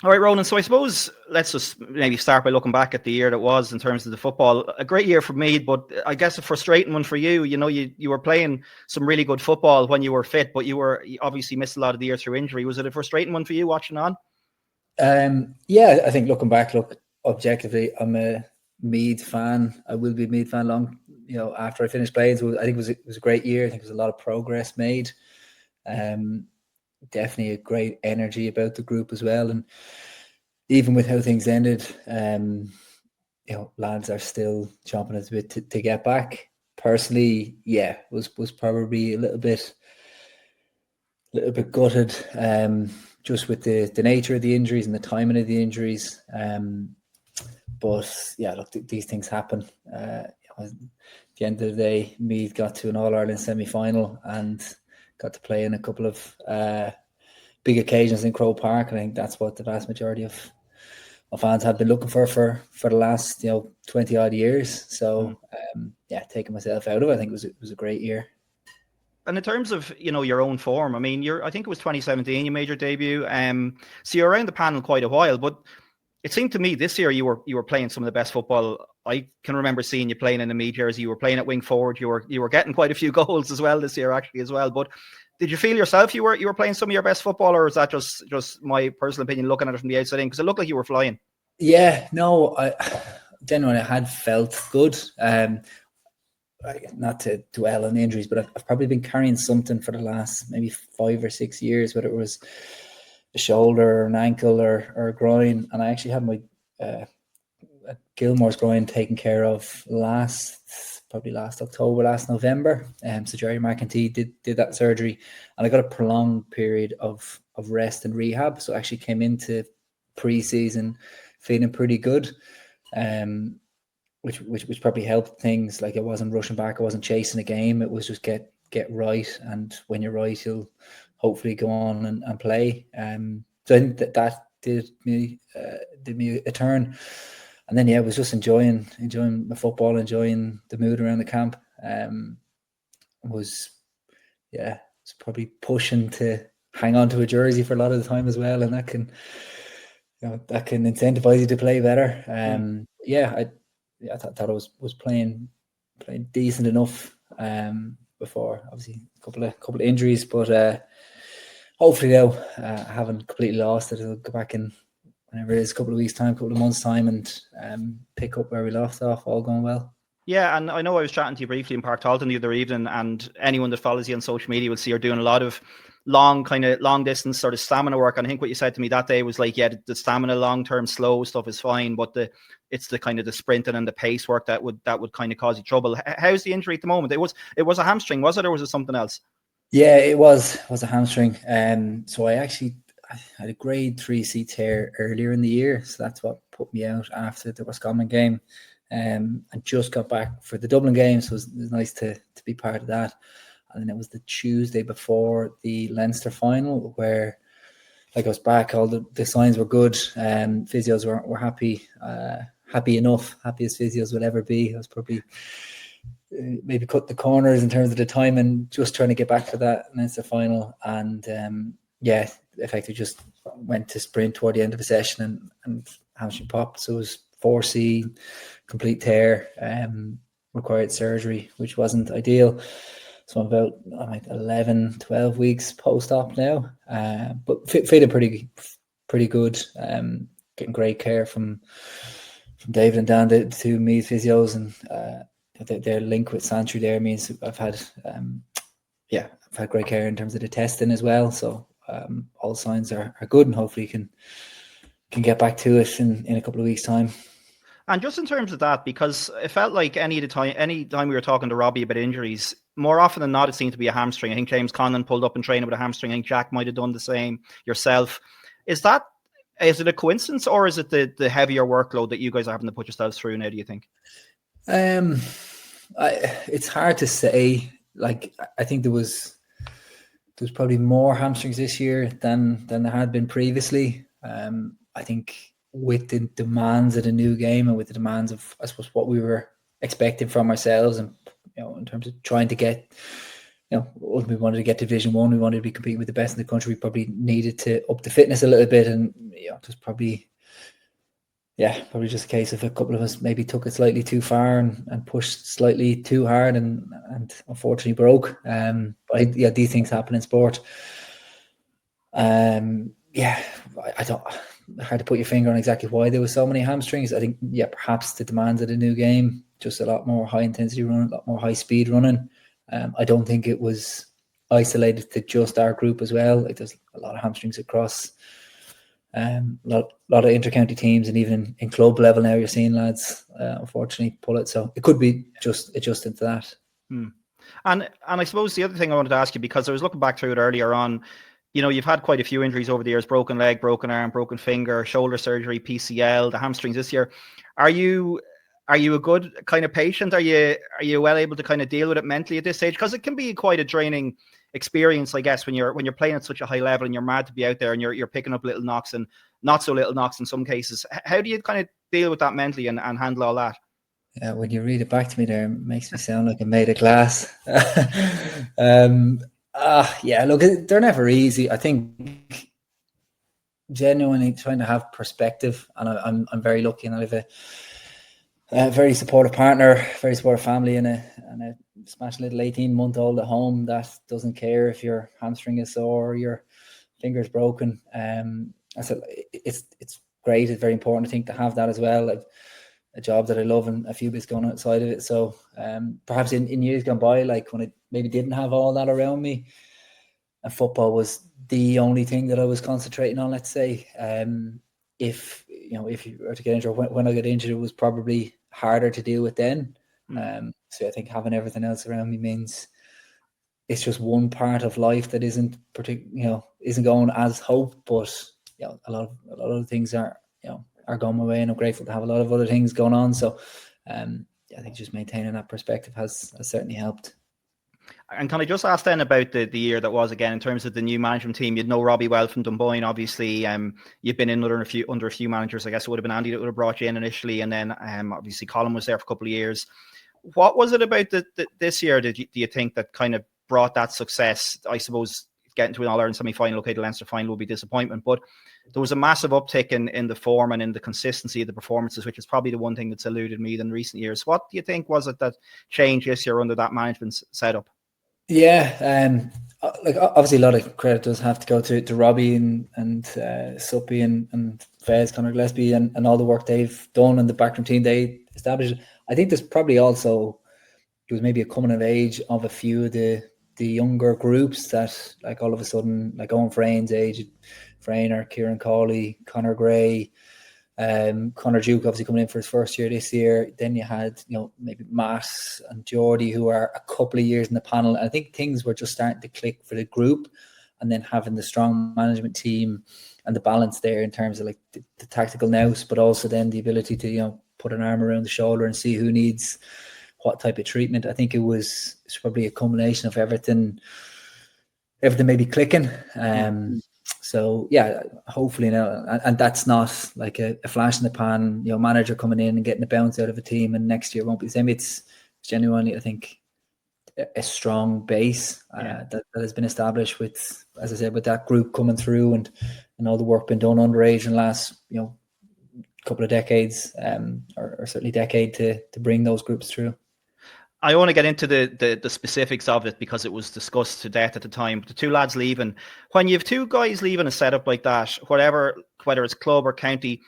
All right, Ronan. So I suppose let's just maybe start by looking back at the year that was in terms of the football. A great year for me, but I guess a frustrating one for you. You know, you were playing some really good football when you were fit, but you obviously missed a lot of the year through injury. Was it a frustrating one for you watching on? Yeah, I think looking back, objectively, I'm a Meath fan. I will be a Meath fan long, after I finished playing. So I think it was a great year. I think there was a lot of progress made. Definitely a great energy about the group as well. And even with how things ended, lads are still chomping at the bit to get back. Personally, yeah, was probably a little bit gutted, just with the nature of the injuries and the timing of the injuries. But yeah, look, these things happen. At the end of the day, Meath got to an All-Ireland semi-final and got to play in a couple of big occasions in Croke Park, and I think that's what the vast majority of fans have been looking for the last 20 odd years. So taking myself out of it, I think it was a great year. And in terms of your own form, I mean, I think it was 2017 you made your debut. So you're around the panel quite a while, but it seemed to me this year you were playing some of the best football I can remember seeing you playing in the Meath jersey. You were playing at wing forward. You were getting quite a few goals as well this year, actually, as well. But did you feel yourself you were playing some of your best football, or is that just my personal opinion looking at it from the outside in? Because it looked like you were flying. Yeah, no, I genuinely had felt good. Not to dwell on injuries, but I've probably been carrying something for the last maybe 5 or 6 years, whether it was a shoulder or an ankle or a groin. And I actually had my Gilmore's groin taken care of last October, last November. So Jerry McEntee did that surgery, and I got a prolonged period of rest and rehab. So I actually came into pre-season feeling pretty good, which probably helped things. Like, I wasn't rushing back, I wasn't chasing a game. It was just get right, and when you're right, you'll hopefully go on and play. So I think that did me a turn. And then, I was just enjoying my football, enjoying the mood around the camp. Was probably pushing to hang on to a jersey for a lot of the time as well, and that can incentivize you to play better. I thought I was playing decent enough before, obviously a couple of injuries, but hopefully now I haven't completely lost it. I'll go back in whenever it is, a couple of months time, and pick up where we left off, all going well. Yeah, and I know I was chatting to you briefly in Park Talton the other evening, and anyone that follows you on social media will see you're doing a lot of long distance sort of stamina work. And I think what you said to me that day was like, yeah, the stamina, long-term slow stuff is fine, but it's the kind of the sprinting and the pace work that would kind of cause you trouble. How's the injury at the moment? It was a hamstring, was it, or was it something else? Yeah, it was a hamstring. So I had a grade 3C tear earlier in the year, so that's what put me out after the Roscommon game. And just got back for the Dublin game, so it was nice to be part of that. And then it was the Tuesday before the Leinster final, where I was back, all the signs were good, and physios were happy enough, happy as physios will ever be. I was probably maybe cut the corners in terms of the time, and just trying to get back for that Leinster final. And effectively just went to sprint toward the end of the session, and hamstring popped. So it was 4C, complete tear, required surgery, which wasn't ideal. So I'm about 11, 12 weeks post-op now, but feeling pretty good. Getting great care from David and Dan, the two Meath physios, and their link with Santry there means I've had great care in terms of the testing as well. So all signs are good, and hopefully can get back to it in a couple of weeks' time. And just in terms of that, because it felt like any time we were talking to Robbie about injuries, more often than not, it seemed to be a hamstring. I think James Conlon pulled up in training with a hamstring. I think Jack might have done the same, yourself. Is it a coincidence, or is it the heavier workload that you guys are having to put yourselves through now, do you think? It's hard to say. I think there was probably more hamstrings this year than there had been previously. I think with the demands of the new game, and with the demands of, I suppose, what we were expecting from ourselves, and in terms of trying to get ultimately we wanted to get to Division 1. We wanted to be competing with the best in the country. We probably needed to up the fitness a little bit, and just probably just a case of a couple of us maybe took it slightly too far and pushed slightly too hard, and unfortunately broke. But these things happen in sport. I don't. Hard to put your finger on exactly why there were so many hamstrings. I think perhaps the demands of the new game, just a lot more high intensity running, a lot more high speed running. I don't think it was isolated to just our group as well. Like, there's a lot of hamstrings across a lot of intercounty teams, and even in club level now you're seeing lads unfortunately pull it. So it could be just adjusting to that. And I suppose the other thing I wanted to ask you, because I was looking back through it earlier on, you've had quite a few injuries over the years: broken leg, broken arm, broken finger, shoulder surgery, PCL, the hamstrings this year. Are you a good kind of patient? Are you well able to kind of deal with it mentally at this stage? Because it can be quite a draining experience, I guess, when you're playing at such a high level and you're mad to be out there and you're picking up little knocks and not so little knocks in some cases. How do you kind of deal with that mentally and handle all that? Yeah, when you read it back to me there, it makes me sound like I'm made of glass. Look, they're never easy. I think genuinely trying to have perspective, and I'm very lucky, and I have a very supportive partner, very supportive family, and a smashing little 18-month-old at home that doesn't care if your hamstring is sore or your finger's broken. So it's great. It's very important, I think, to have that as well. Like, a job that I love and a few bits going outside of it. So perhaps in years gone by, like when I maybe didn't have all that around me, and football was the only thing that I was concentrating on, let's say, if you were to get injured, when I got injured, it was probably harder to deal with then. So I think having everything else around me means it's just one part of life that isn't isn't going as hoped, but a lot of things are going my way, and I'm grateful to have a lot of other things going on. So I think just maintaining that perspective has certainly helped. And can I just ask then about the year that was, again, in terms of the new management team? You'd know Robbie well from Dunboyne, obviously. You've been in under a few managers. I guess it would have been Andy that would have brought you in initially, and then obviously Colin was there for a couple of years. What was it about this year do you think that kind of brought that success? I suppose getting to an All-Ireland semi-final, okay, the Leinster final will be disappointment, but there was a massive uptick in the form and in the consistency of the performances, which is probably the one thing that's eluded me in recent years. What do you think was it that changed this year under that management setup? Yeah, like obviously a lot of credit does have to go to Robbie and Suppy and Fez, Conor Gillespie, and all the work they've done, and the backroom team they established. I think there's probably also, it was maybe a coming of age of a few of the younger groups that, like, all of a sudden, like Owen Frayne's age, Frayner, Kieran Cawley, Conor Gray, Conor Duke obviously coming in for his first year this year. Then you had maybe Matt and Geordie, who are a couple of years in the panel. I think things were just starting to click for the group, and then having the strong management team and the balance there in terms of like the tactical nous, but also then the ability to put an arm around the shoulder and see who needs what type of treatment. I think it's probably a combination of everything maybe clicking. So yeah, hopefully now, and that's not like a flash in the pan, manager coming in and getting a bounce out of a team, and next year won't be the same. It's genuinely, I think, a strong base that has been established with, as I said, with that group coming through and all the work been done underage in the last couple of decades, or certainly decade to bring those groups through. I want to get into the specifics of it because it was discussed to death at the time. The two lads leaving, when you have two guys leaving a setup like that, whether it's club or county,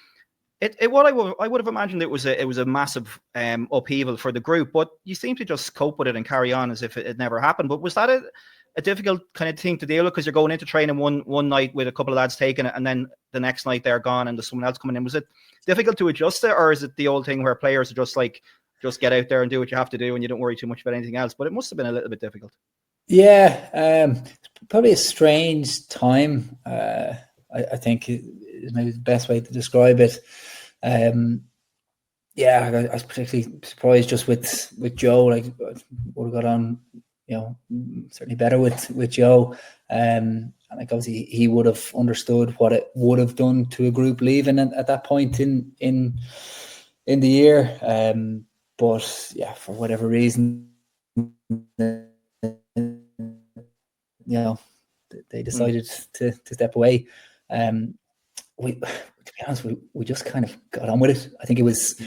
I would have imagined it was a massive upheaval for the group. But you seem to just cope with it and carry on as if it never happened. But was that a difficult kind of thing to deal with, because you're going into training one night with a couple of lads taking it, and then the next night they're gone and there's someone else coming in? Was it difficult to adjust it, or is it the old thing where players are just like, just get out there and do what you have to do and you don't worry too much about anything else? But it must have been a little bit difficult. Yeah, probably a strange time. I think is maybe the best way to describe it. I was particularly surprised just with Joe. Like, would have got on, certainly better with Joe. And like, obviously he would have understood what it would have done to a group leaving at that point in the year. But yeah, for whatever reason, they decided to step away. To be honest, we just kind of got on with it. I think it was,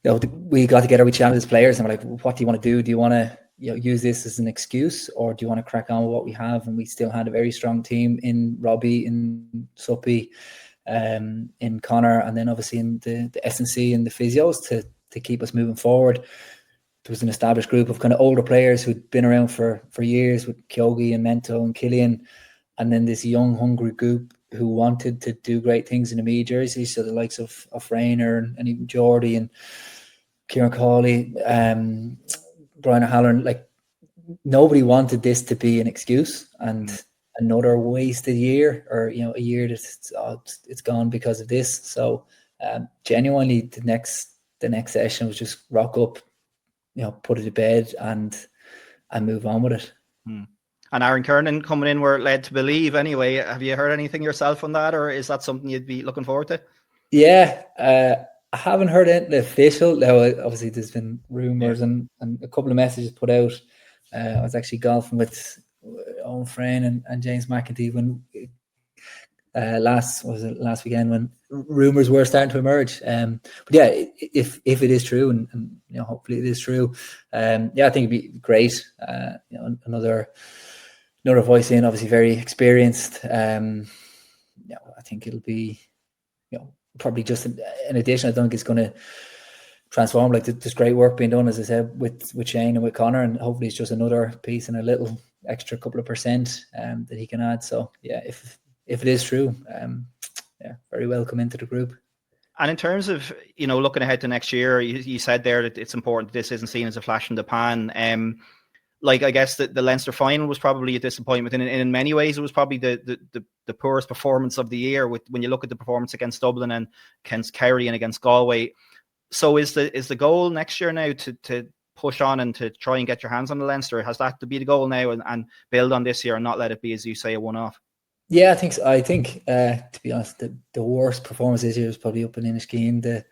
we got together, we chatted as players, and we're like, what do you want to do? Do you want to use this as an excuse, or do you want to crack on with what we have? And we still had a very strong team in Robbie, in Suppy, in Connor, and then obviously in the S&C and the physios to keep us moving forward. There was an established group of kind of older players who'd been around for years, with Kyogi and Mento and Killian, and then this young, hungry group who wanted to do great things in the Meath jersey. So the likes of Rayner and even Geordie and Kieran Cawley, Brian O'Halloran, like, nobody wanted this to be an excuse and another wasted year, or a year that it's gone because of this. So genuinely, the next session was just rock up, put it to bed and move on with it. And Aaron Kernan coming in, we're led to believe anyway. Have you heard anything yourself on that, or is that something you'd be looking forward to? Yeah, I haven't heard anything official. Now, obviously, there's been rumours and a couple of messages put out. I was actually golfing with Owen Frayne and James McEntee when last weekend, when rumours were starting to emerge. But yeah, if it is true, and hopefully it is true, I think it'd be great. Another voice in, obviously very experienced. I think it'll be probably just an addition. I don't think it's going to transform. Like, there's great work being done, as I said, with Shane and with Connor, and hopefully it's just another piece and a little extra couple of percent that he can add. So yeah, if it is true, very welcome into the group. And in terms of looking ahead to next year, you said there that it's important that this isn't seen as a flash in the pan. Like, I guess the Leinster final was probably a disappointment, and in many ways it was probably the poorest performance of the year, when you look at the performance against Dublin and against Kerry and against Galway. So is the goal next year now to push on and to try and get your hands on the Leinster? Has that to be the goal now, and build on this year and not let it be, as you say, a one-off? Yeah, I think to be honest, the worst performance this year was probably up in Inniskeen, the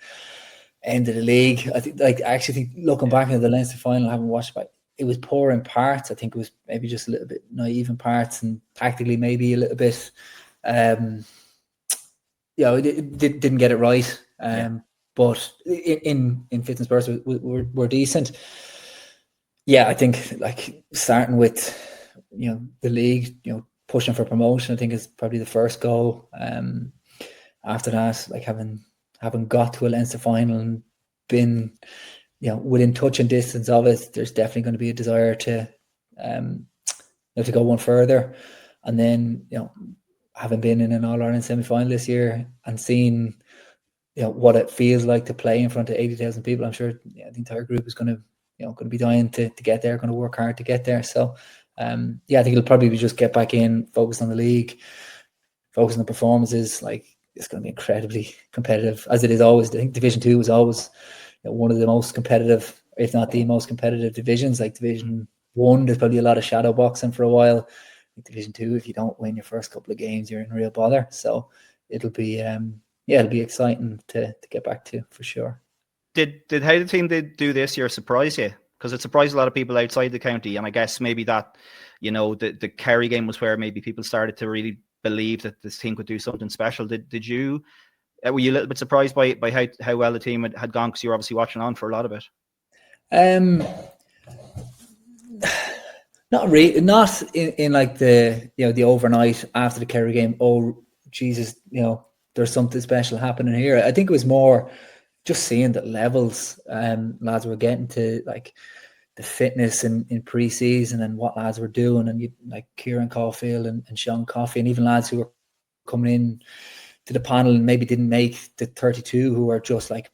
end of the league. I actually think looking back into the Leinster final, I haven't watched it, it was poor in parts. I think it was maybe just a little bit naive in parts, and tactically maybe a little bit it didn't get it right. But in fitness bursts, we're decent. Yeah, I think, like, starting with the league, pushing for promotion, I think, is probably the first goal. After that, like, having got to a Leinster final and been within touch and distance of it, there's definitely going to be a desire to go one further. And then having been in an All-Ireland semi-final this year and seeing what it feels like to play in front of 80,000 people, I'm sure the entire group is going to be dying to get there, going to work hard to get there. So I think it'll probably be just get back in, focus on the league, focus on the performances. Like, it's going to be incredibly competitive, as it is always. I think Division 2 was always one of the most competitive, if not the most competitive divisions. Like, Division 1, there's probably a lot of shadow boxing for a while. Division 2, if you don't win your first couple of games, you're in real bother. So it'll be exciting to get back to, for sure. Did how the team did do this year surprise you? Because it surprised a lot of people outside the county, and I guess maybe that the Kerry game was where maybe people started to really believe that this team could do something special. Did you? Were you a little bit surprised by how well the team had gone, because you were obviously watching on for a lot of it? Not really. Not in like the the overnight after the Kerry game. Oh Jesus, there's something special happening here. I think it was more just seeing the levels lads were getting to, like the fitness in pre-season and what lads were doing, and like Kieran Caulfield and Sean Coffey, and even lads who were coming in to the panel and maybe didn't make the 32, who were just like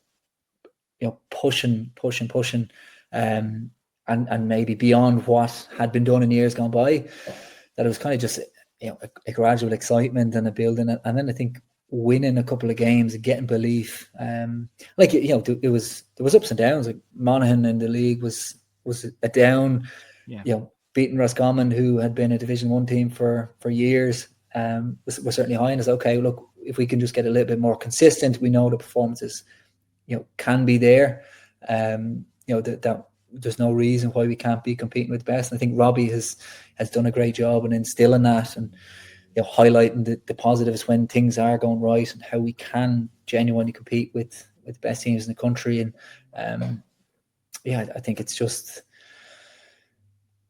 pushing and maybe beyond what had been done in years gone by. That it was kind of just a gradual excitement and a building, and then I think winning a couple of games and getting belief. There was ups and downs. Like, Monaghan in the league was a down. Beating Roscommon, who had been a Division 1 team for years, was certainly high. And it's okay. Look, if we can just get a little bit more consistent, we know the performances can be there. That there's no reason why we can't be competing with the best. And I think Robbie has done a great job in instilling that, and highlighting the positives when things are going right, and how we can genuinely compete with the best teams in the country. And I think it's just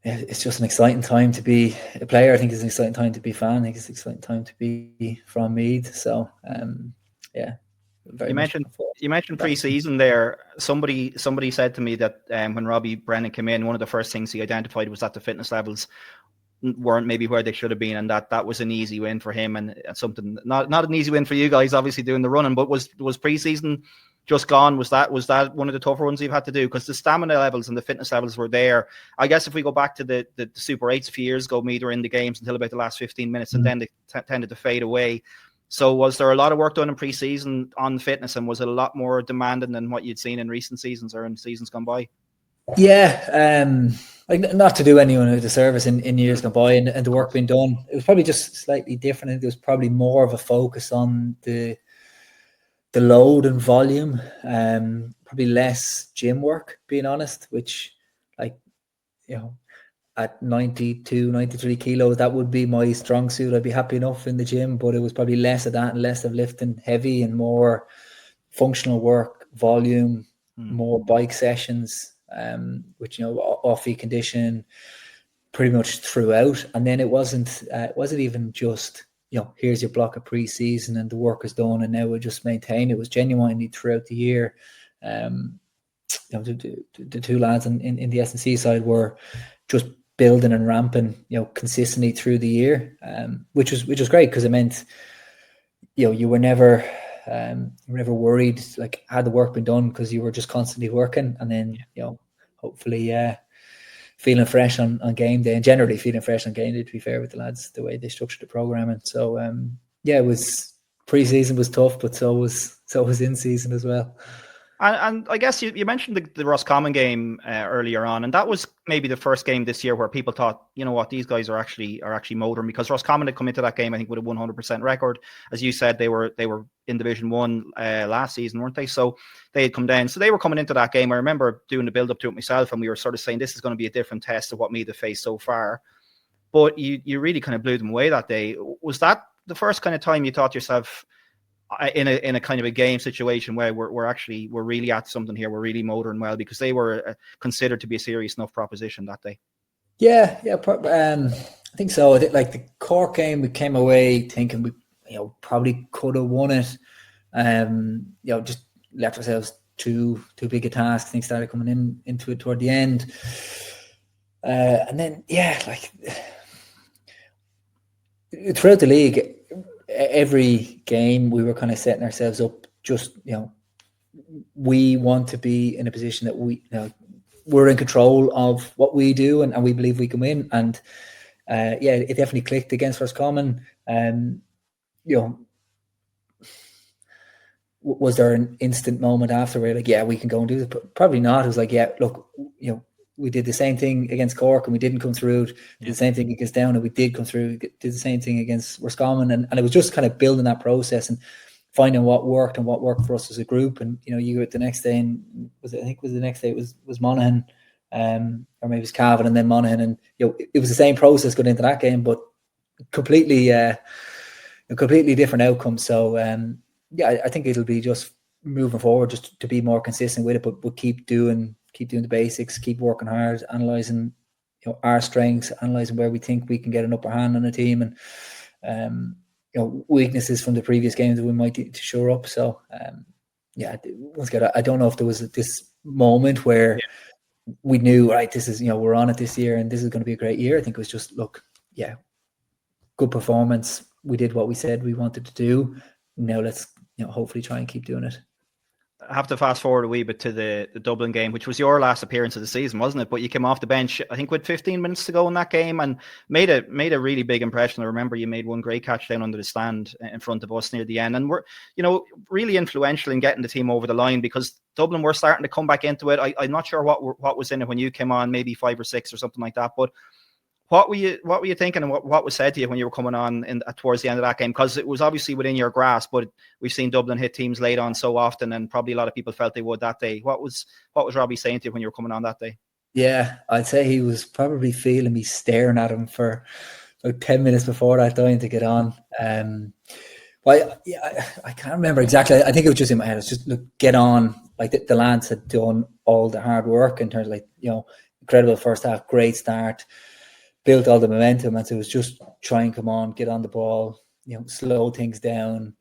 an exciting time to be a player. I think it's an exciting time to be a fan. I think it's an exciting time to be from Meath. So you mentioned pre-season there. Somebody said to me that when Robbie Brennan came in, one of the first things he identified was that the fitness levels weren't maybe where they should have been, and that was an easy win for him, and something not an easy win for you guys, obviously doing the running. But was pre-season just gone? Was that one of the tougher ones you've had to do? Because the stamina levels and the fitness levels were there. I guess if we go back to the Super 8s a few years ago, Meath were in the games until about the last 15 minutes, and then they tended to fade away. So was there a lot of work done in pre-season on fitness, and was it a lot more demanding than what you'd seen in recent seasons or in seasons gone by? Yeah, not to do anyone a disservice in years gone by, and the work being done, it was probably just slightly different. I think there was probably more of a focus on the load and volume, probably less gym work, being honest, which, at 92, 93 kilos, that would be my strong suit. I'd be happy enough in the gym, but it was probably less of that and less of lifting heavy and more functional work, volume, more bike sessions, which, off-feet condition pretty much throughout. And then it wasn't even just, here's your block of pre-season and the work is done and now we'll just maintain. It was genuinely throughout the year. The two lads in the S&C side were just building and ramping, consistently through the year, which was great, because it meant, you were never worried, like, had the work been done, because you were just constantly working, and then hopefully feeling fresh on game day, and generally feeling fresh on game day, to be fair with the lads, the way they structured the programming. So it was, pre-season was tough, but so was in season as well. And I guess you mentioned the Roscommon game earlier on, and that was maybe the first game this year where people thought, these guys are actually motoring, because Roscommon had come into that game, I think, with a 100% record. As you said, they were in Division 1 last season, weren't they? So they had come down. So they were coming into that game. I remember doing the build up to it myself, and we were sort of saying this is going to be a different test of what Meath have faced so far. But you really kind of blew them away that day. Was that the first kind of time you thought to yourself, in a kind of a game situation where we're really at something here, we're really motoring well, because they were considered to be a serious enough proposition that day? Yeah, I think so. I think, like, the Cork game, we came away thinking we probably could have won it. Just left ourselves too big a task. Things started coming into it toward the end, and then throughout the league, every game we were kind of setting ourselves up, just, we want to be in a position that we're in control of what we do, and we believe we can win. And it definitely clicked against Roscommon. Was there an instant moment after where, like, we can go and do this? Probably not. It was like, look, we did the same thing against Cork and we didn't come through. Did the same thing against Down and we did come through. Did the same thing against Roscommon, and it was just kind of building that process and finding what worked and what worked for us as a group. And you go at the next day, and the next day it was Monaghan, or maybe it was Cavan and then Monaghan, and it was the same process going into that game, but completely different outcome. So I think it'll be just moving forward, just to be more consistent with it, but keep doing the basics, keep working hard, analysing our strengths, analysing where we think we can get an upper hand on a team, and weaknesses from the previous games that we might need to shore up. So once again, I don't know if there was this moment where we knew, right, this is, we're on it this year and this is going to be a great year. I think it was just, look, good performance. We did what we said we wanted to do. Now let's hopefully try and keep doing it. I have to fast forward a wee bit to the Dublin game, which was your last appearance of the season, wasn't it? But you came off the bench, I think, with 15 minutes to go in that game, and made a really big impression. I remember you made one great catch down under the stand in front of us near the end, and we're really influential in getting the team over the line, because Dublin were starting to come back into it. I'm not sure what was in it when you came on, maybe 5 or 6 or something like that, but what were you thinking, and what was said to you when you were coming on towards the end of that game? Because it was obviously within your grasp, but we've seen Dublin hit teams late on so often, and probably a lot of people felt they would that day. What was Robbie saying to you when you were coming on that day? Yeah, I'd say he was probably feeling me staring at him for about 10 minutes before that, dying to get on. Well, yeah, I can't remember exactly. I think it was just in my head. It's just, look, get on. Like the lads had done all the hard work in terms of, like, incredible first half, great start, built all the momentum. And so it was just try and come on, get on the ball, slow things down.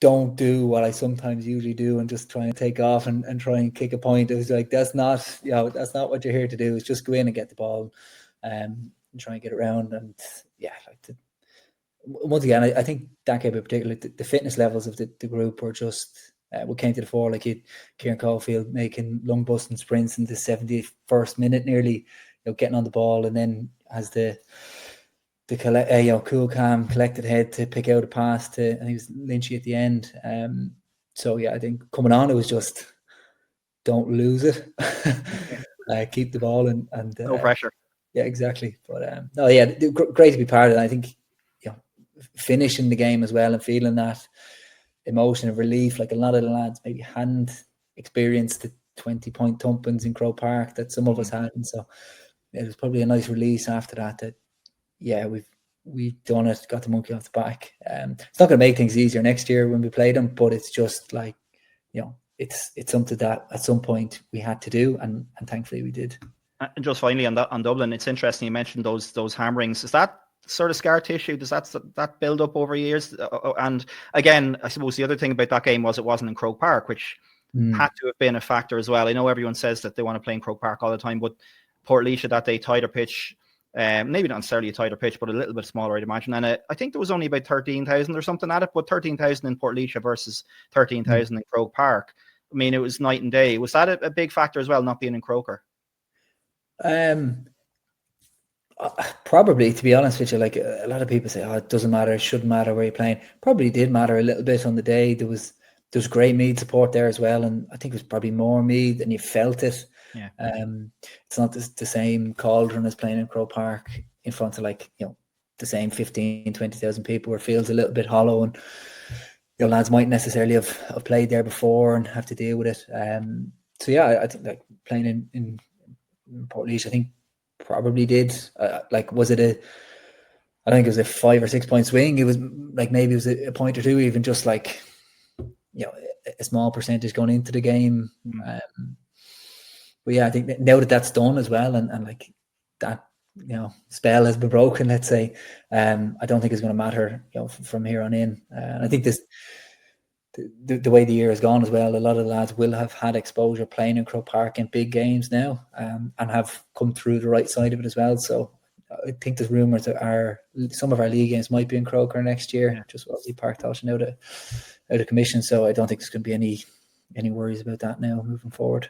Don't do what I sometimes usually do and just try and take off and try and kick a point. It was like, that's not what you're here to do. It's just go in and get the ball and try and get around. And yeah, once again, I think that game in particular, the fitness levels of the group were just what came to the fore. Like Kieran Caulfield making lung busting sprints in the 71st minute, nearly, getting on the ball, and then as the cool, calm, collected head to pick out a pass to, I think it was Lynchy at the end. So yeah, I think coming on, it was just don't lose it, keep the ball and no pressure. Yeah, exactly. But no, yeah, great to be part of it. I think finishing the game as well and feeling that emotion of relief, like a lot of the lads maybe hadn't experienced the 20-point thumpings in Croke Park that some of us had, and so it was probably a nice release after that. Yeah, we've done it, got the monkey off the back. It's not going to make things easier next year when we play them, but it's just like, it's something that at some point we had to do, and thankfully we did. And just finally on Dublin, it's interesting you mentioned those hammerings. Is that sort of scar tissue? Does that build up over years? And again, I suppose the other thing about that game was it wasn't in Croke Park, which had to have been a factor as well. I know everyone says that they want to play in Croke Park all the time, but Portlaoise that day, tighter pitch, maybe not necessarily a tighter pitch, but a little bit smaller, I'd imagine. And I think there was only about 13,000 or something at it, but 13,000 in Portlaoise versus 13,000 in Croke Park. I mean, it was night and day. Was that a big factor as well, not being in Croker? Probably, to be honest with you, like a lot of people say, it doesn't matter, it shouldn't matter where you're playing. Probably did matter a little bit on the day. There was great Meath support there as well, and I think it was probably more Meath, and you felt it. Yeah. It's not the same cauldron as playing in Croke Park in front of the same 15, 20,000 people, where it feels a little bit hollow, and lads might necessarily have played there before and have to deal with it. So yeah, I think like playing in Portlaoise, I think probably did. Was it I think it was a 5 or 6 point swing. It was like maybe it was a point or two, even just like a small percentage going into the game. But yeah, I think now that that's done as well, and like that spell has been broken, let's say, I don't think it's going to matter from here on in. I think the way the year has gone as well, a lot of the lads will have had exposure playing in Croke Park in big games now, and have come through the right side of it as well. So I think there's rumours that some of our league games might be in Croker next year, just obviously Park Taushin out of commission. So I don't think there's going to be any worries about that now moving forward.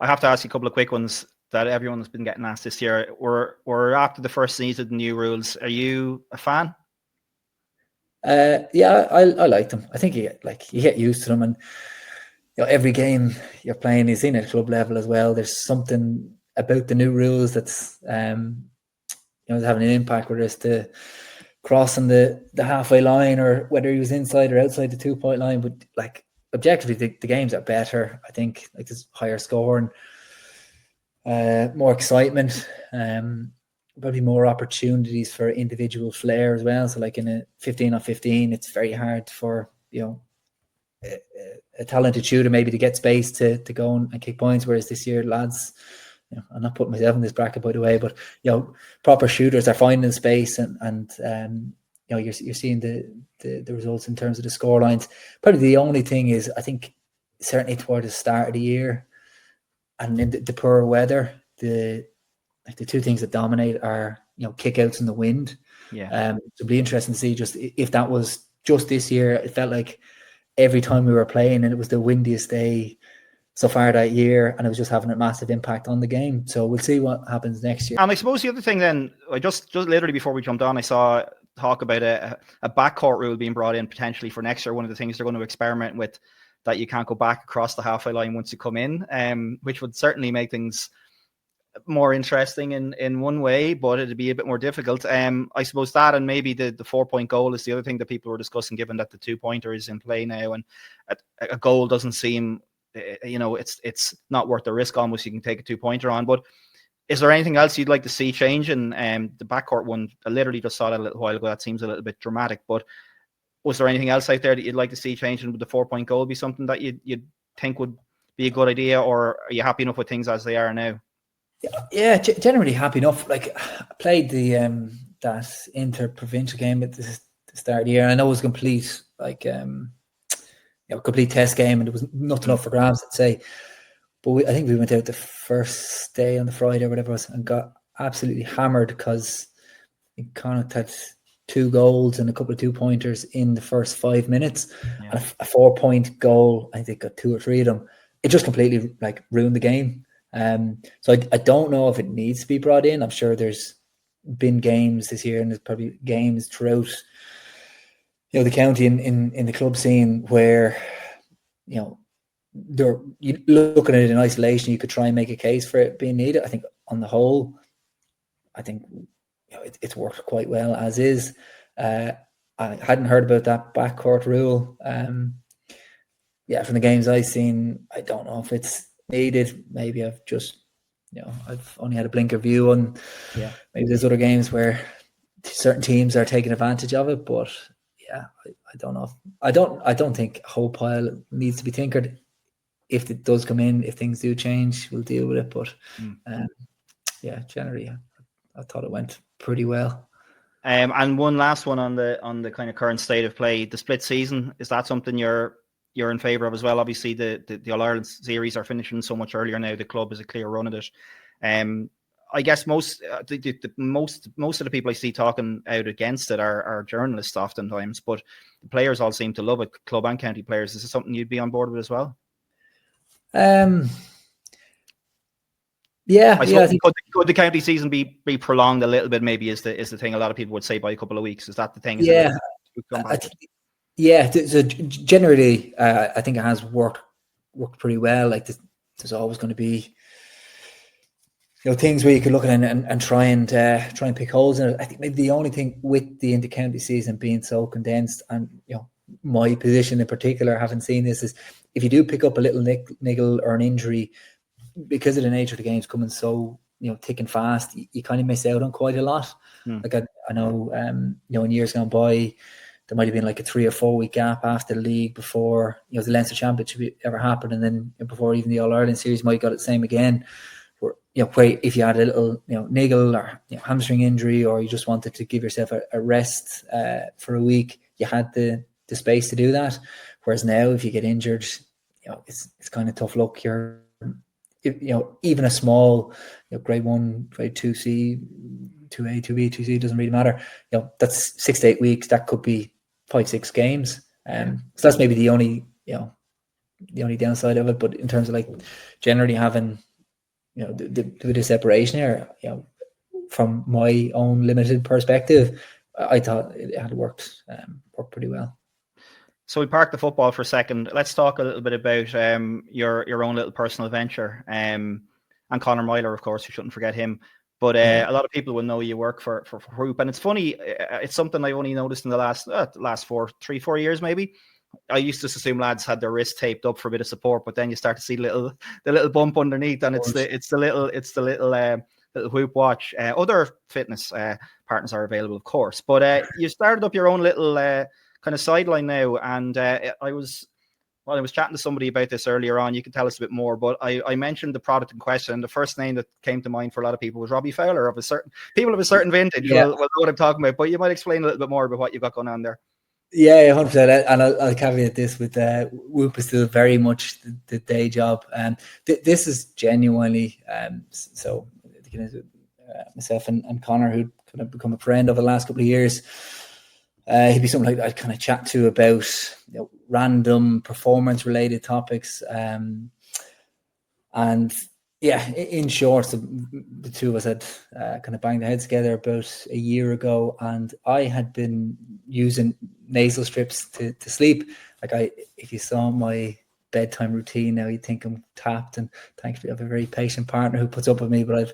I have to ask you a couple of quick ones that everyone has been getting asked this year. We're after the first season of the new rules. Are you a fan? Yeah, I like them. I think you get used to them, and every game you're playing is in at club level as well. There's something about the new rules that's having an impact, whether it's the crossing the halfway line or whether he was inside or outside the 2-point line. But like objectively, the games are better. I think like there's higher scoring, more excitement, probably more opportunities for individual flair as well. So like in a 15-on-15, it's very hard for a talented shooter maybe to get space to go and kick points, whereas this year lads, I'm not putting myself in this bracket by the way, but proper shooters are finding space, and you're seeing the results in terms of the score lines. Probably the only thing is, I think certainly toward the start of the year and in the poor weather, the two things that dominate are kickouts in the wind. It'll be interesting to see just if that was just this year. It felt like every time we were playing and it was the windiest day so far that year, and it was just having a massive impact on the game. So we'll see what happens next year. And I suppose the other thing then, I just literally before we jumped on, I saw talk about a backcourt rule being brought in potentially for next year. One of the things they're going to experiment with, that you can't go back across the halfway line once you come in, which would certainly make things more interesting in one way, but it'd be a bit more difficult. I suppose that, and maybe the 4-point goal is the other thing that people were discussing, given that the 2-pointer is in play now, and a goal doesn't seem it's not worth the risk. Almost you can take a 2-pointer on. But is there anything else you'd like to see change? And the backcourt one, I literally just saw that a little while ago. That seems a little bit dramatic. But was there anything else out there that you'd like to see changing? Would the 4-point goal be something that you'd think would be a good idea, or are you happy enough with things as they are now? Yeah, generally happy enough. Like, I played the that inter-provincial game at the start of the year, and I know it was complete, complete test game, and there was nothing up for grabs, I'd say. But I think we went out the first day on the Friday or whatever it was, and got absolutely hammered because Connacht had 2 goals and a couple of 2-pointers in the first 5 minutes. Yeah. And a 4-point goal, I think they got 2 or 3 of them. It just completely ruined the game. So I don't know if it needs to be brought in. I'm sure there's been games this year, and there's probably games throughout the county in the club scene where you looking at it in isolation, you could try and make a case for it being needed. I think on the whole, it's worked quite well as is. I hadn't heard about that backcourt rule. From the games I've seen, I don't know if it's needed. Maybe I've just, I've only had a blinker view on. Yeah. Maybe there's other games where certain teams are taking advantage of it, but I don't know. I don't think a whole pile needs to be tinkered. If it does come in, if things do change, we'll deal with it. But generally, I thought it went pretty well. And one last one on the kind of current state of play, the split season, is that something you're in favour of as well? Obviously, the All-Ireland series are finishing so much earlier now. The club is a clear run at it. I guess most of the people I see talking out against it are journalists oftentimes, but the players all seem to love it, club and county players. Is this something you'd be on board with as well? I think could the county season be prolonged a little bit? Maybe is the thing a lot of people would say, by a couple of weeks. Is that the thing? So generally, I think it has worked pretty well. Like, there's always going to be things where you could look at it and try and pick holes in it. I think maybe the only thing with the inter-county season being so condensed, and my position in particular, having seen this, is if you do pick up a little niggle or an injury, because of the nature of the games coming so thick and fast, you kind of miss out on quite a lot. Like I know, in years gone by, there might have been like a 3 or 4 week gap after the league before the Leinster Championship ever happened, and then before even the All-Ireland series might got it same again. Where if you had a little niggle or hamstring injury, or you just wanted to give yourself a rest for a week, you had the space to do that. Whereas now, if you get injured, it's kind of tough luck. Even a small grade 1, grade 2C, 2A, 2B, 2C, doesn't really matter. That's 6 to 8 weeks. That could be 5-6 games. So that's maybe the only downside of it. But in terms of generally having the separation here, from my own limited perspective, I thought it had worked pretty well. So we park the football for a second. Let's talk a little bit about your own little personal venture, and Conor Myler, of course. You shouldn't forget him. But a lot of people will know you work for Whoop, and it's funny. It's something I've only noticed in the last 3-4 years, maybe. I used to assume lads had their wrist taped up for a bit of support, but then you start to see the little bump underneath, and it's the little Whoop watch. Other fitness partners are available, of course, but you started up your own little kind of sideline now, and I was chatting to somebody about this earlier on. You can tell us a bit more, but I mentioned the product in question, and the first name that came to mind for a lot of people was Robbie Fowler. People of a certain vintage will know what I'm talking about, but you might explain a little bit more about what you've got going on there. Yeah, 100%. And I'll caveat this with Whoop is still very much the day job. This is genuinely so myself and Conor, who kind of become a friend over the last couple of years. He'd be something I'd kind of chat to about random performance-related topics, and in short, the two of us had kind of banged our heads together about a year ago, and I had been using nasal strips to sleep. If you saw my bedtime routine now, you'd think I'm tapped, and thankfully I have a very patient partner who puts up with me, but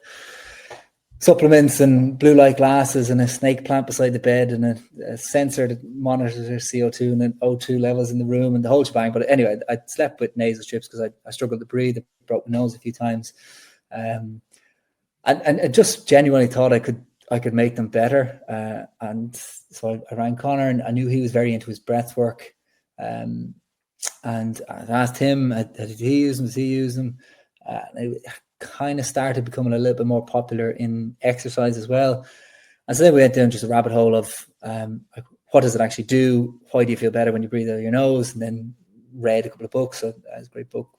supplements and blue light glasses and a snake plant beside the bed and a sensor that monitors their CO2 and O2 levels in the room and the whole shebang. But anyway, I slept with nasal strips because I struggled to breathe. I broke my nose a few times. And I just genuinely thought I could make them better. And so I rang Connor, and I knew he was very into his breath work. And I asked him, did he use them? Does he use them? It kind of started becoming a little bit more popular in exercise as well. And so then we went down just a rabbit hole of like, what does it actually do? Why do you feel better when you breathe out of your nose? And then read a couple of books. So that's a great book.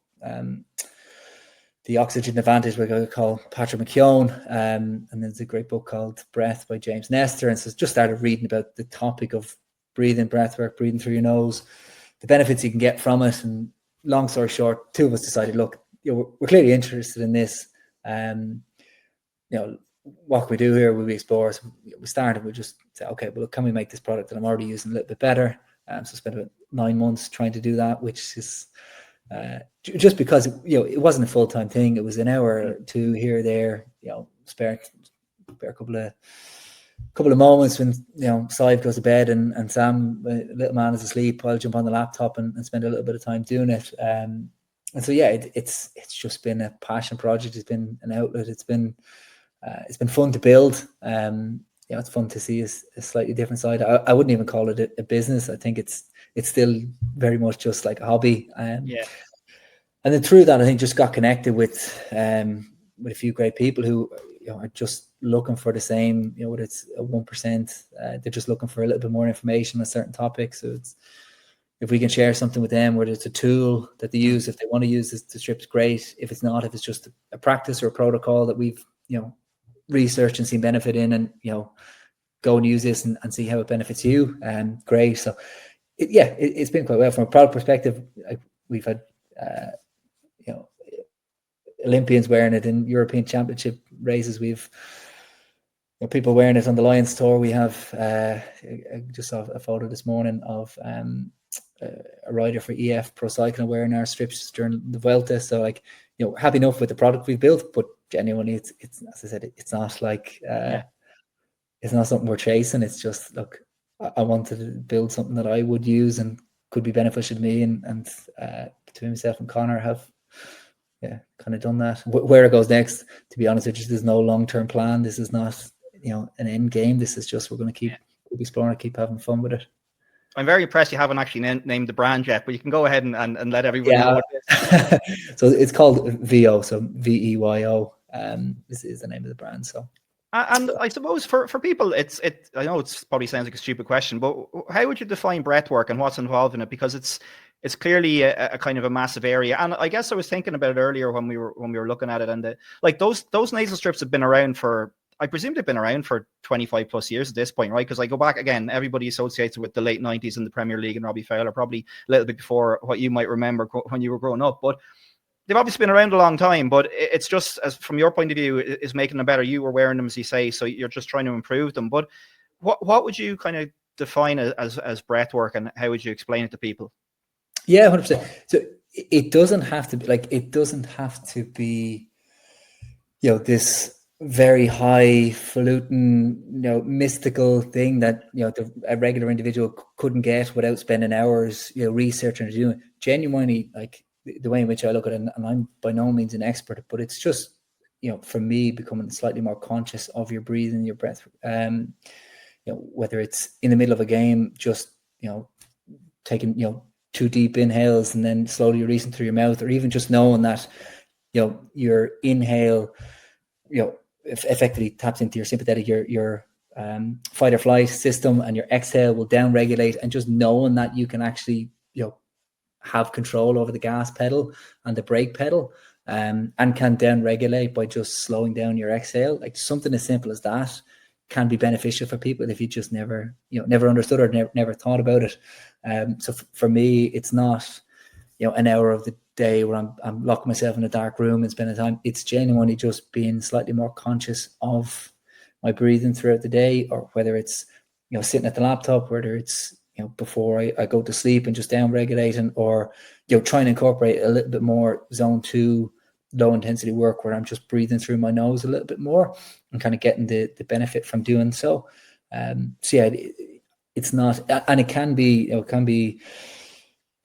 The Oxygen Advantage by a guy called Patrick McKeown. And there's a great book called Breath by James Nestor. And so just started reading about the topic of breathing, breath work, breathing through your nose, the benefits you can get from it. And long story short, two of us decided, look, we're clearly interested in this. What can we do here? Will we explore? So we started, we just said, okay, well, can we make this product that I'm already using a little bit better? So spent about 9 months trying to do that, which is just because, it wasn't a full-time thing. It was an hour or two here or there, spare a couple of moments when, Sive goes to bed and Sam, little man, is asleep. I'll jump on the laptop and spend a little bit of time doing it. And so, it's just been a passion project. It's been an outlet. It's been fun to build. It's fun to see a slightly different side. I wouldn't even call it a business. I think it's still very much just like a hobby. And then through that, I think just got connected with a few great people who are just looking for the same. Whether it's a 1%, they're just looking for a little bit more information on certain topics. So it's, if we can share something with them, whether it's a tool that they use, if they want to use the strips, great. If it's not, if it's just a practice or a protocol that we've, researched and seen benefit in, and, go and use this and see how it benefits you, great. So it's been quite well from a product perspective. We've had, Olympians wearing it in European Championship races. We've people wearing it on the Lions Tour. We have, I just saw a photo this morning of, a rider for EF Pro Cycling wearing our strips during the Vuelta. So happy enough with the product we've built, but genuinely it's as I said, it's not like it's not something we're chasing. It's just, look, I wanted to build something that I would use and could be beneficial to me, and between myself and Connor have kind of done that. Where it goes next, to be honest with you, there's no long-term plan. This is not an end game. This is just, we're going to keep exploring, keep having fun with it. I'm very impressed you haven't actually named the brand yet, but you can go ahead and let everybody know what it is. So it's called Veyo, so Veyo. This is the name of the brand. So, and I suppose for people, I know it's probably sounds like a stupid question, but how would you define breath work and what's involved in it? Because it's clearly a kind of a massive area. And I guess I was thinking about it earlier when we were looking at it, and those nasal strips have been around for, I presume they've been around for 25 plus years at this point, right? Because I go back again, everybody associates with the late 90s in the Premier League and Robbie Fowler, probably a little bit before what you might remember when you were growing up. But they've obviously been around a long time. But it's just, as from your point of view, is making them better. You were wearing them, as you say, so you're just trying to improve them. But what would you kind of define as breath work, and how would you explain it to people? Yeah, 100%. So it doesn't have to be, this very highfalutin, mystical thing that, a regular individual couldn't get without spending hours, researching or doing. Genuinely, like the way in which I look at it, and I'm by no means an expert, but it's just, for me, becoming slightly more conscious of your breathing, your breath. Whether it's in the middle of a game, just, taking, 2 deep inhales and then slowly releasing through your mouth, or even just knowing that, your inhale, effectively taps into your sympathetic, your fight or flight system, and your exhale will down regulate, and just knowing that you can actually, have control over the gas pedal and the brake pedal, and can down regulate by just slowing down your exhale. Like something as simple as that can be beneficial for people if you just never understood or never thought about it. So for me, it's not, an hour of the day where I'm locking myself in a dark room and spending time. It's genuinely just being slightly more conscious of my breathing throughout the day, or whether it's, sitting at the laptop, whether it's, before I go to sleep and just down regulating, or, trying to incorporate a little bit more zone 2 low intensity work where I'm just breathing through my nose a little bit more and kind of getting the benefit from doing so. So yeah, it's not, and it can be,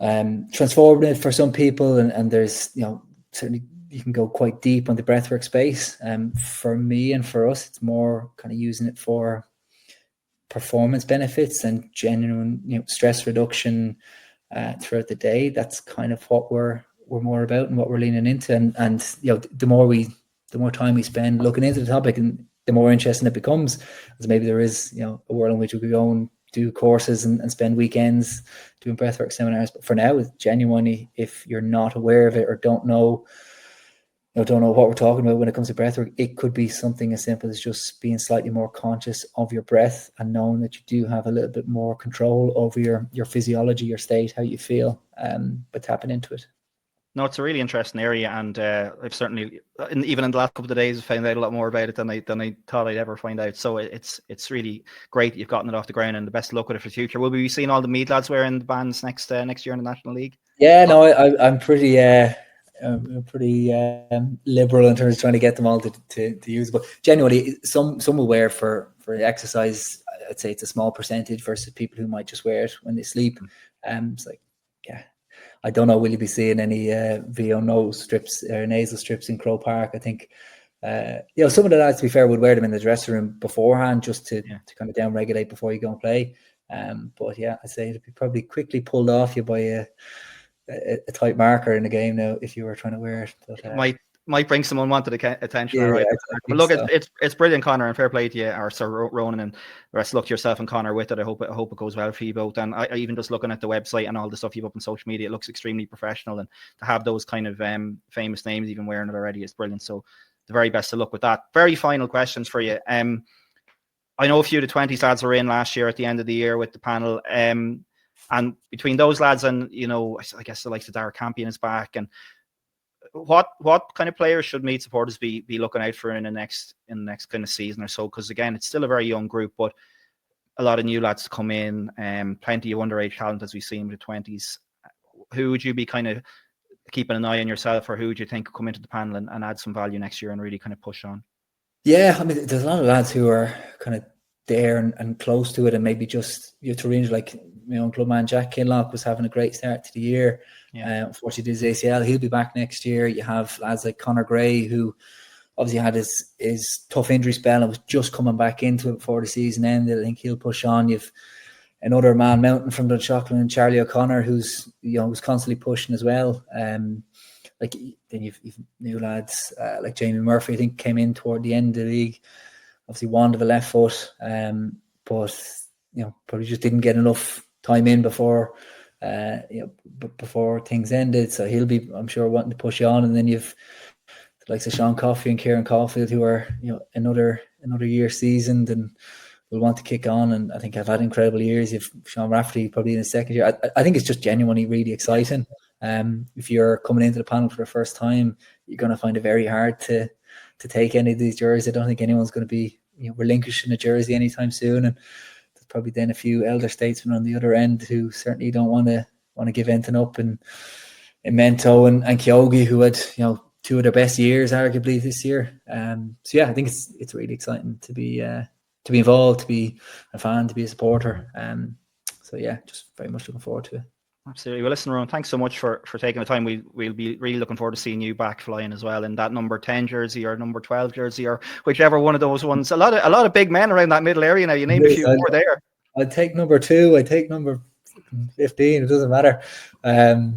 transformative for some people, and there's, certainly you can go quite deep on the breathwork space. For me and for us, it's more kind of using it for performance benefits and genuine, stress reduction throughout the day. That's kind of what we're more about and what we're leaning into. And the more time we spend looking into the topic, and the more interesting it becomes, as maybe there is, a world in which we could go and do courses and spend weekends doing breathwork seminars. But for now, genuinely, if you're not aware of it or don't know what we're talking about when it comes to breathwork, it could be something as simple as just being slightly more conscious of your breath and knowing that you do have a little bit more control over your physiology, your state, how you feel, by tapping into it. No, it's a really interesting area, and I've certainly, even in the last couple of days, found out a lot more about it than I thought I'd ever find out. So it's really great that you've gotten it off the ground, and the best of luck with it for the future. Will we be seeing all the Meath lads wearing the bands next year in the National League? Yeah, no, I'm pretty liberal in terms of trying to get them all to use. But genuinely, some will wear for exercise. I'd say it's a small percentage versus people who might just wear it when they sleep. It's like, yeah. I don't know, will you be seeing any Veyo nose strips or nasal strips in Croke Park? I think, some of the lads, to be fair, would wear them in the dressing room beforehand just to kind of down-regulate before you go and play. But yeah, I'd say it'd be probably quickly pulled off you by a tight marker in the game now if you were trying to wear it. But, might bring some unwanted attention. Yeah, right. But look, so. it's brilliant, Conor, and fair play to you, or Sir Ronan, and the rest. Look to yourself and Conor with it. I hope it goes well for you both. And I even just looking at the website and all the stuff you've up on social media, it looks extremely professional. And to have those kind of famous names even wearing it already is brilliant. So the very best of luck with that. Very final questions for you. I know a few of the 20s lads were in last year at the end of the year with the panel. And between those lads and, I guess the likes of Dara Campion is back, and what kind of players should Meath supporters be looking out for in the next kind of season or so? Because again, it's still a very young group, but a lot of new lads to come in, plenty of underage talent as we've seen with the 20s. Who would you be kind of keeping an eye on yourself, or who would you think could come into the panel and add some value next year and really kind of push on? Yeah, I mean, there's a lot of lads who are kind of there and close to it, and maybe just to range, like my own clubman Jack Kinlock was having a great start to the year. Unfortunately, his ACL, he'll be back next year. You have lads like Conor Gray, who obviously had his tough injury spell and was just coming back into it before the season ended. I think he'll push on. You've another man mountain from Dunshaughlin, and Charlie O'Connor, who's was constantly pushing as well. Like then you've new lads like Jamie Murphy, I think, came in toward the end of the league. Obviously, wand of a left foot, but probably just didn't get enough time in before things ended. So he'll be, I'm sure, wanting to push on. And then you've the likes of Sean Coffey and Kieran Caulfield, who are another year seasoned and will want to kick on. And I think have had incredible years. You've Sean Rafferty probably in his second year. I think it's just genuinely really exciting. If you're coming into the panel for the first time, you're going to find it very hard to take any of these jerseys. I don't think anyone's going to be relinquishing a jersey anytime soon. And there's probably then a few elder statesmen on the other end who certainly don't want to give anything up. And Mento and Kyogi, who had two of their best years arguably this year. So yeah, I think it's really exciting to be involved, to be a fan, to be a supporter. So yeah, just very much looking forward to it. Absolutely. Well, listen, Ron, thanks so much for taking the time. We'll be really looking forward to seeing you back flying as well in that number 10 jersey or number 12 jersey or whichever one of those ones. A lot of big men around that middle area now. You named a few more there. I'd take number 2. I'd take number 15. It doesn't matter. But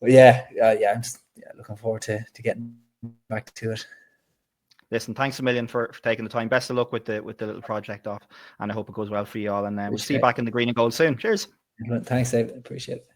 yeah, I'm just looking forward to getting back to it. Listen, thanks a million for taking the time. Best of luck with the little project off, and I hope it goes well for you all. And we'll see you back in the green and gold soon. Cheers. Thanks, David. Appreciate it.